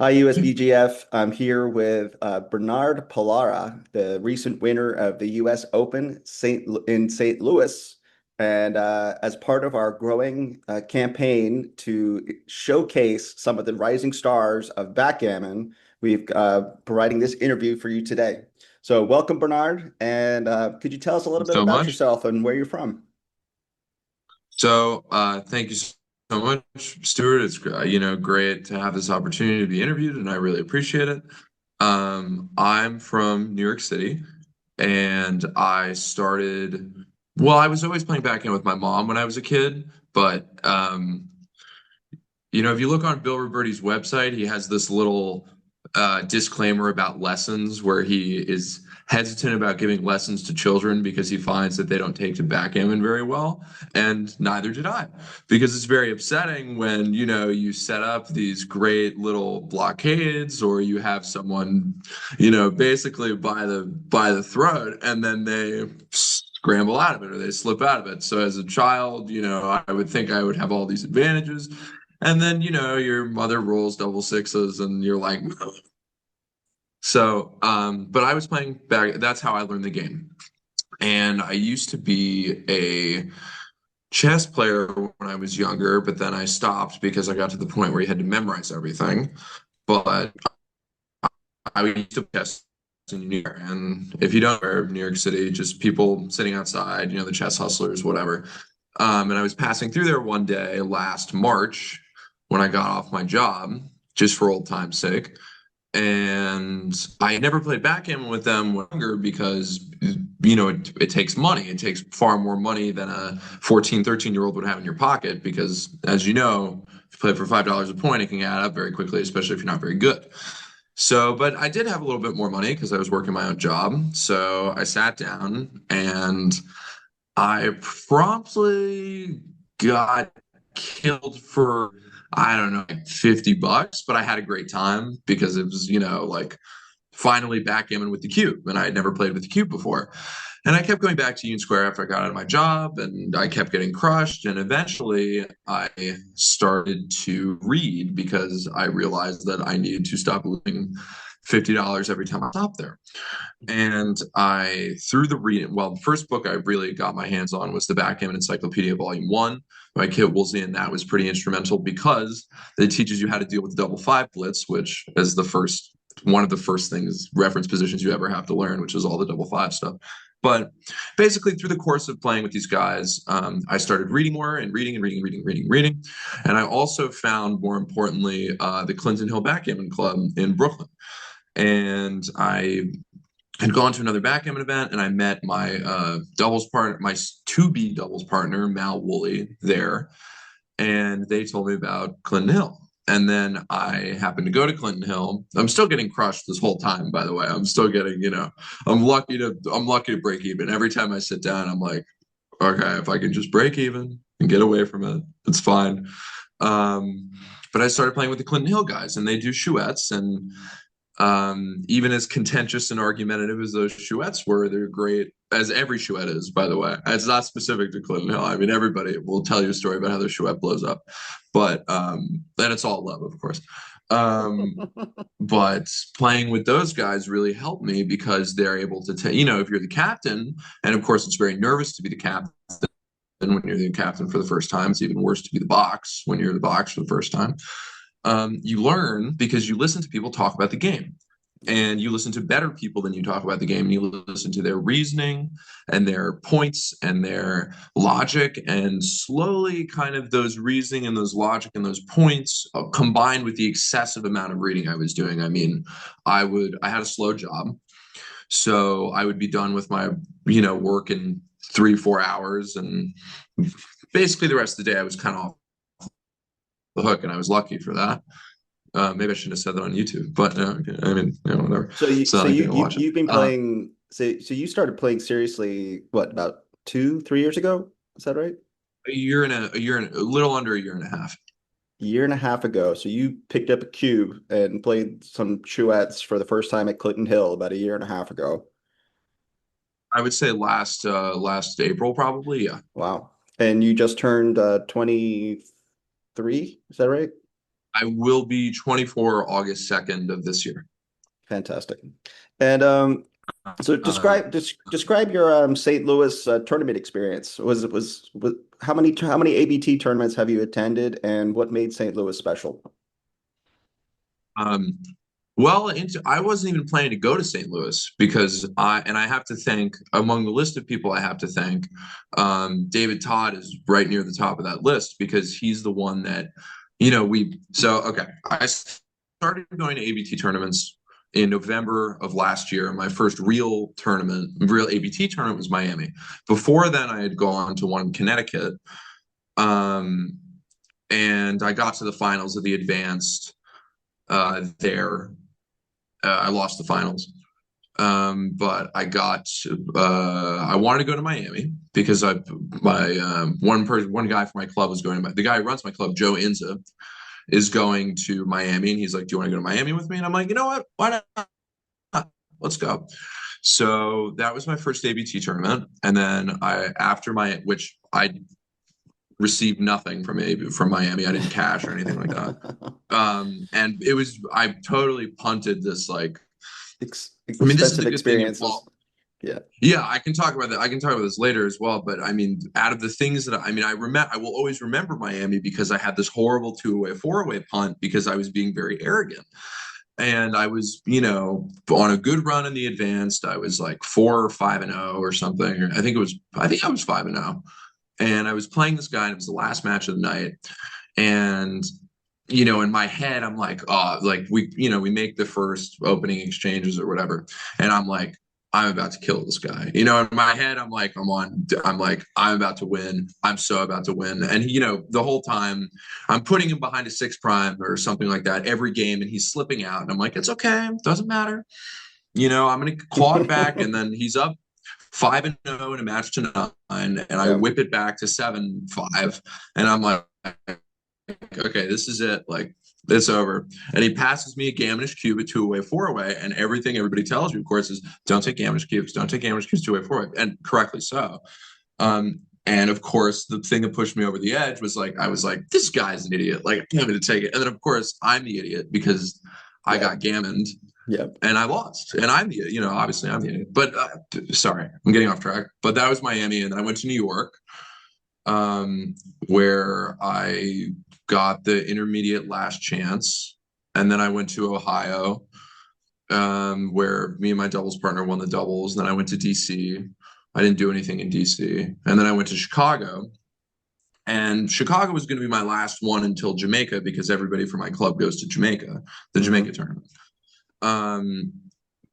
Hi, USBGF. I'm here with Bernard Pollara, the recent winner of the US Open in St. Louis. And as part of our growing campaign to showcase some of the rising stars of backgammon, we've providing this interview for you today. So welcome, Bernard. And could you tell us a little bit So about much. yourself and where you're from? Thank you so much, Stuart. It's great to have this opportunity to be interviewed, and I really appreciate it. I'm from New York City, and I was always playing backgammon with my mom when I was a kid, but if you look on Bill Roberti's website, he has this little disclaimer about lessons where he is hesitant about giving lessons to children because he finds that they don't take to backgammon very well. And neither did I, because it's very upsetting when, you set up these great little blockades or you have someone, basically by the throat and then they scramble out of it or they slip out of it. So as a child, I would think I would have all these advantages. And then, your mother rolls double sixes and you're like, "No." But I was playing back. That's how I learned the game. And I used to be a chess player when I was younger, but then I stopped because I got to the point where you had to memorize everything. But I used to play chess in New York. And if you don't know New York City, just people sitting outside, the chess hustlers, whatever. And I was passing through there one day last March when I got off my job, just for old time's sake. And I had never played backgammon with them when younger because, it takes money. It takes far more money than a 14, 13-year-old would have in your pocket because, as you know, if you play for $5 a point, it can add up very quickly, especially if you're not very good. So, but I did have a little bit more money because I was working my own job. So I sat down and I promptly got killed for, I don't know, like $50, but I had a great time because it was, like finally backgammon with the cube. And I had never played with the cube before. And I kept going back to Union Square after I got out of my job and I kept getting crushed. And eventually I started to read because I realized that I needed to stop losing $50 every time I stopped there. And through the reading, well, the first book I really got my hands on was the Backgammon Encyclopedia, Volume 1 by Kit Woolsey, and that was pretty instrumental because it teaches you how to deal with the double five blitz, which is one of the first things, reference positions you ever have to learn, which is all the double five stuff. But basically, through the course of playing with these guys, I started reading more and reading and reading, reading, reading, reading. And I also found, more importantly, the Clinton Hill Backgammon Club in Brooklyn. And I had gone to another backgammon event and I met my doubles partner, my to be doubles partner, Mal Woolley, there. And they told me about Clinton Hill. And then I happened to go to Clinton Hill. I'm still getting crushed this whole time, by the way. I'm still getting, I'm lucky to break even. Every time I sit down, I'm like, okay, if I can just break even and get away from it, it's fine. Um, but I started playing with the Clinton Hill guys, and they do chouettes, and even as contentious and argumentative as those chouettes were, they're great, as every chouette is, by the way. It's not specific to Clinton Hill. I mean, everybody will tell you a story about how their chouette blows up, but then it's all love, of course. Um, but playing with those guys really helped me because they're able to tell, if you're the captain, and of course, it's very nervous to be the captain when you're the captain for the first time. It's even worse to be the box when you're the box for the first time. You learn because you listen to people talk about the game and you listen to better people than you talk about the game and you listen to their reasoning and their points and their logic and slowly kind of those reasoning and those logic and those points combined with the excessive amount of reading I was doing. I mean, I had a slow job, so I would be done with my work in 3 4 hours, and basically the rest of the day I was kind of off the hook, and I was lucky for that. Maybe I shouldn't have said that on YouTube, but I mean, whatever. So It's you not so like you, they're gonna you watch it. you've been playing so you started playing seriously what about 2, 3 years ago? Is that right? A little under a year and a half. A year and a half ago. So you picked up a cube and played some chouettes for the first time at Clinton Hill about a year and a half ago. I would say last April, probably. Yeah, Wow. And you just turned 23, is that right? I will be 24 August 2nd of this year. Fantastic. And so Uh, describe your St. Louis tournament experience. Was how many ABT tournaments have you attended, and what made St. Louis special? um, well, I wasn't even planning to go to St. Louis because I have to thank among the list of people I have to thank, David Todd is right near the top of that list because he's the one that, okay, I started going to ABT tournaments in November of last year. My first real ABT tournament was Miami. Before then, I had gone to one in Connecticut, um, and I got to the finals of the advanced there. I lost the finals. But I wanted to go to Miami because one guy from my club was going to the guy who runs my club, Joe Inza, is going to Miami, and he's like, "Do you want to go to Miami with me?" And I'm like, "You know what? Why not? Let's go." So that was my first ABT tournament, and then which I received nothing from Miami. I didn't cash or anything like that. And I totally punted this like this is Expensive the good thing. experiences. Yeah. Yeah, I can talk about that. I can talk about this later as well. But I mean, out of the things that I will always remember Miami because I had this horrible 2-way, 4-way punt because I was being very arrogant. And I was, on a good run in the advanced. I was like 4 or 5-0 or something. I think I was 5-0. And I was playing this guy, and it was the last match of the night. And in my head, I'm like, oh, like we make the first opening exchanges or whatever, and I'm like, I'm about to kill this guy. In my head, I'm like, I'm about to win. I'm so about to win. And the whole time, I'm putting him behind a 6 prime or something like that every game, and he's slipping out, and I'm like, it's okay, doesn't matter. I'm gonna claw it back, and then he's up 5-0 in a match to 9, and I Yeah. whip it back to 7-5, and I'm like, okay, this is it. Like, it's over. And he passes me a Gammonish cube at 2-way, 4-way, and everything everybody tells you, of course, is don't take Gammonish cubes, don't take Gammonish cubes 2-way, 4-way, and correctly so. And of course, the thing that pushed me over the edge was like, I was like, this guy's an idiot. Like, I'm going to take it. And then, of course, I'm the idiot because I Yeah. got gammoned Yeah. and I lost. And obviously I'm the idiot. But sorry, I'm getting off track. But that was Miami. And then I went to New York, where I got the intermediate last chance. And then I went to Ohio, where me and my doubles partner won the doubles. And then I went to DC. I didn't do anything in DC. And then I went to Chicago. And Chicago was going to be my last one until Jamaica because everybody from my club goes to Jamaica, the Jamaica tournament.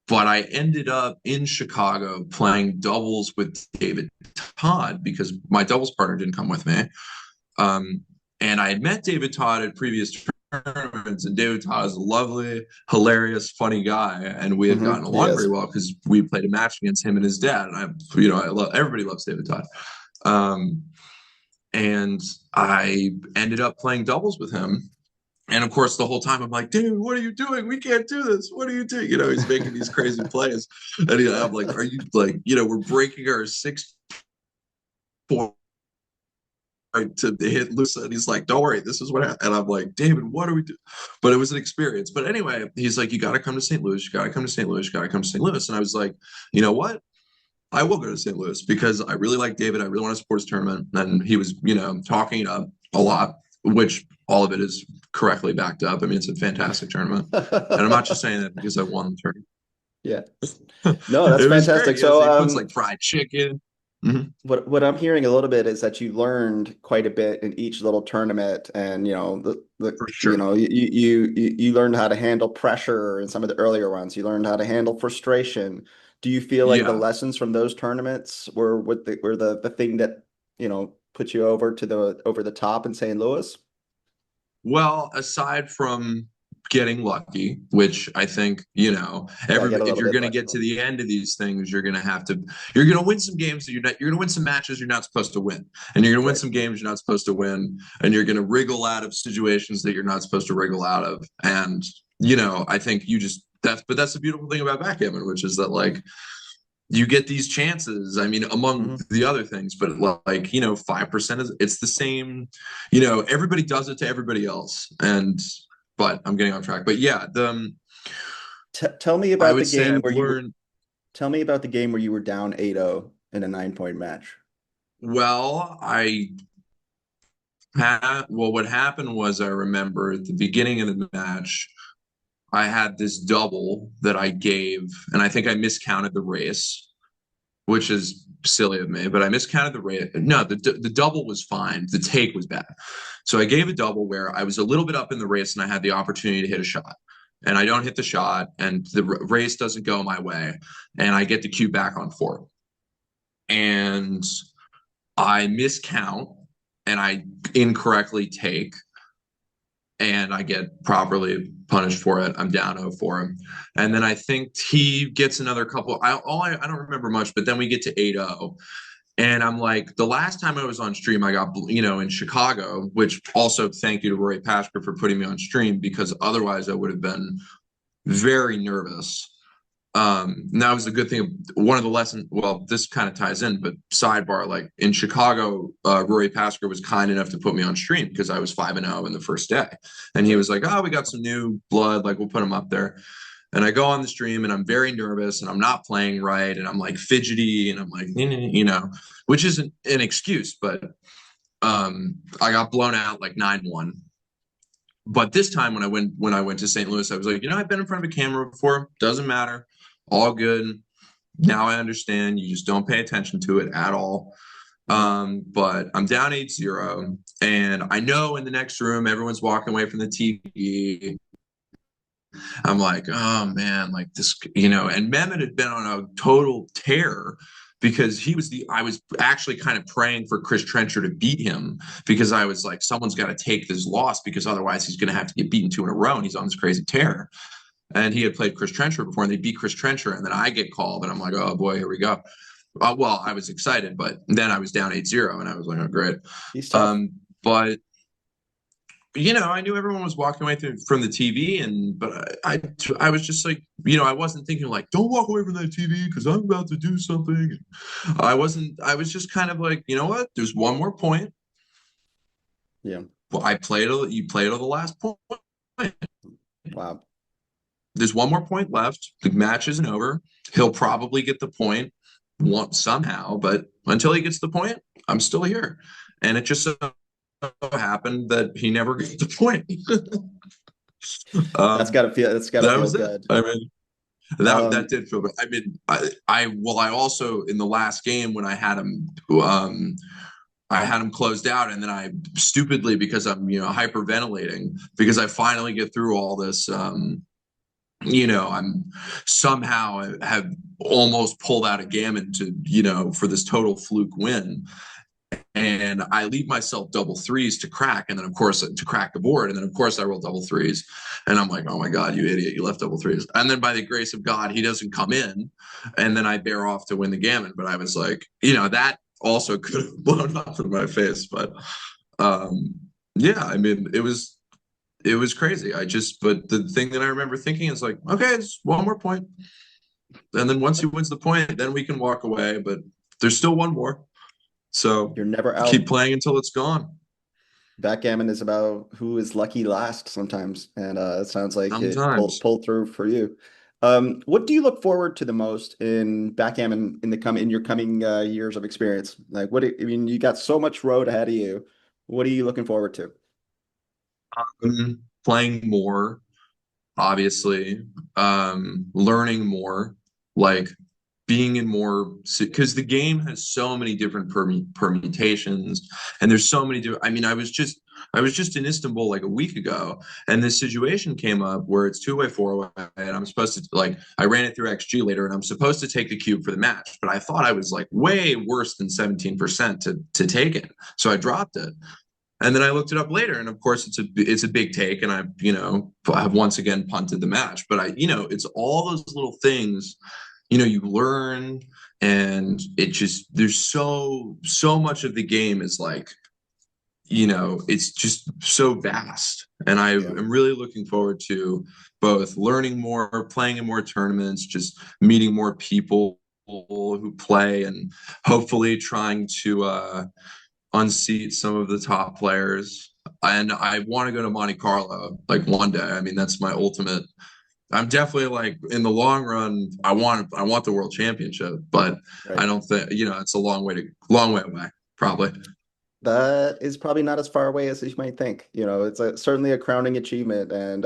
But I ended up in Chicago playing doubles with David Todd because my doubles partner didn't come with me. And I had met David Todd at previous tournaments, and David Todd is a lovely, hilarious, funny guy, and we had gotten along Yes. very well because we played a match against him and his dad. And everybody loves David Todd. And I ended up playing doubles with him. And of course, the whole time I'm like, dude, what are you doing? We can't do this. What are you doing? He's making these crazy plays. And I'm like, are you like, we're breaking our 6-4 to hit loose. And he's like, don't worry, this is what happened. And I'm like, David, what are we doing? But it was an experience. But anyway, he's like, you got to come to St. Louis. You got to come to St. Louis. You got to come to St. Louis. And I was like, you know what? I will go to St. Louis because I really like David. I really want to support his tournament. And he was, talking it up a lot, which all of it is correctly backed up. I mean, it's a fantastic tournament. And I'm not just saying that because I won the tournament. Yeah. No, that's It was fantastic. great. So, He puts like fried chicken. Mhm. what I'm hearing a little bit is that you learned quite a bit in each little tournament, and For sure. you learned how to handle pressure in some of the earlier ones. You learned how to handle frustration. Do you feel like the Yeah. lessons from those tournaments were the thing that put you over the top in St. Louis? Well, aside from getting lucky, which I think, Yeah, I get a if little you're bit going to lucky. get to the end of these things, you're going to win some games you're going to win some matches you're not supposed to win. And you're going to win Right. some games you're not supposed to win. And you're going to wriggle out of situations that you're not supposed to wriggle out of. And, I think but that's the beautiful thing about backgammon, which is that like, you get these chances. I mean, among Hmm. the other things, but like, 5% it's the same, everybody does it to everybody else. And but I'm getting off track. But yeah, T Tell me I about the would say game I've where you were. learned Tell me about the game where you were down 8-0 in a 9-point match. well. Well, what happened was I remember at the beginning of the match, I had this double that I gave, and I think I miscounted the race, which is silly of me, but I miscounted the race. No, the double was fine. The take was bad. So I gave a double where I was a little bit up in the race and I had the opportunity to hit a shot. And I don't hit the shot, and the race doesn't go my way, and I get the cue back on four. And I miscount and I incorrectly take, and I get properly punished for it. I'm down 0 for him. And then I think he gets another couple. I don't remember much, but then we get to 8-0. And I'm like, the last time I was on stream, I got, in Chicago, which also thank you to Rory Paschker for putting me on stream, because otherwise I would have been very nervous. And that was the good thing. One of the lessons, well, this kind of ties in, but sidebar, like in Chicago, Rory Paschker was kind enough to put me on stream because I was 5-0 in the first day. And he Sure. was like, oh, we got some new blood. Like, we'll put him up there. And I go on the stream and I'm very nervous and I'm not playing right. And I'm like fidgety and I'm like, which isn't an excuse, but I got blown out like 9-1. But this time when I went to St. Louis, I was like, I've been in front of a camera before. Doesn't matter. All good. Now I understand. You just don't pay attention to it at all. Mhm. But I'm down 8-0. And I know in the next room, everyone's walking away from the TV. I'm like, oh man, like this, and Mehmet had been on a total tear because I was actually kind of praying for Chris Trencher to beat him, because I was like, someone's got to take this loss because otherwise he's going to have to get beaten 2 in a row and he's on this crazy tear. And he had played Chris Trencher before and they beat Chris Trencher. And then I get called and I'm like, oh boy, here we go. Well, I was excited, but then I was down 8-0 and I was like, oh, great. He's tough. But I knew everyone was walking away from the TV, but I was just like, I wasn't thinking like, don't walk away from that TV because I'm about to do something. I wasn't. I was just kind of like, you know what? There's one more point. Yeah. Well, you played till the last point. Wow. There's one more point left. The match isn't over. He'll probably get the point somehow, but until he gets the point, I'm still here. And it just so happened that he never got the point. That's gotta That feel was it. good. I mean, that Um, did feel good. I mean, I also in the last game when I had him closed out, and then I stupidly, because I'm hyperventilating, because I finally get through all this. I'm somehow have almost pulled out a gammon to for this total fluke win, and I leave myself double threes to crack, and then of course to crack the board, and then of course I roll double threes, and I'm like, oh my god, you idiot, you left double threes, and then by the grace of God, he doesn't come in, and then I bear off to win the gammon. But I was like, that also could have blown up in my face, but um, yeah, I mean, it was crazy. But the thing that I remember thinking is like, okay, it's one more point, and then once he wins the point, then we can walk away, but there's still one more. So you're never keep out. playing until it's gone. Backgammon is about who is lucky last sometimes, and it sounds like it Sometimes. pulled through for you. What do you look forward to the most in backgammon in your coming years of experience? Like, I mean, you got so much road ahead of you. What are you looking forward to? Playing more, obviously, learning more, like being in more, because the game has so many different permutations, and there's so many different. I mean, I was just in Istanbul like a week ago, and this situation came up where it's two-way, four-way, and I'm supposed to, like, I ran it through XG later, and I'm supposed to take the cube for the match, but I thought I was like way worse than 17% to take it, so I dropped it. And then I looked it up later, and of course it's a big take, and I've once again punted the match. But it's all those little things, you learn, and it just there's so much of the game is like, it's just so vast, and I Yeah. am really looking forward to both learning more, playing in more tournaments, just meeting more people who play, and hopefully trying to unseat some of the top players. and I want to go to Monte Carlo like one day. I mean, that's my ultimate. I'm definitely like in the long run, I want the world championship, but I Right. don't think, it's a long way away, probably. That is probably not as far away as you might think. It's certainly a crowning achievement, and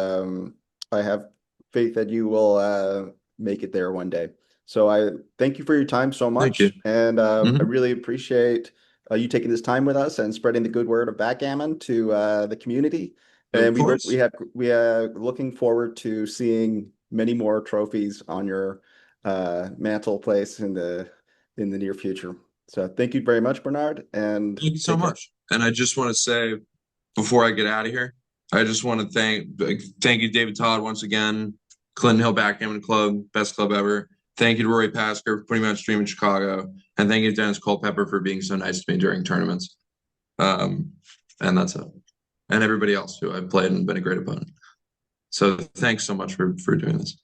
I have faith that you will make it there one day. So I thank you for your time so Thank you. much, and I Hmm. really appreciate you taking this time with us and spreading the good word of backgammon to the community. Of And course. we are looking forward to seeing many more trophies on your mantle place in the near future. So thank you very much, Bernard, and Thank you so take care. much. And I just want to say before I get out of here, I just want to thank you, David Todd, once again, Clinton Hill Backgammon Club, best club ever. Thank you to Rory Pasker for putting me on stream in Chicago, and thank you to Dennis Culpepper for being so nice to me during tournaments. Um, and that's it. And everybody else who I've played and been a great opponent. So thanks so much for doing this.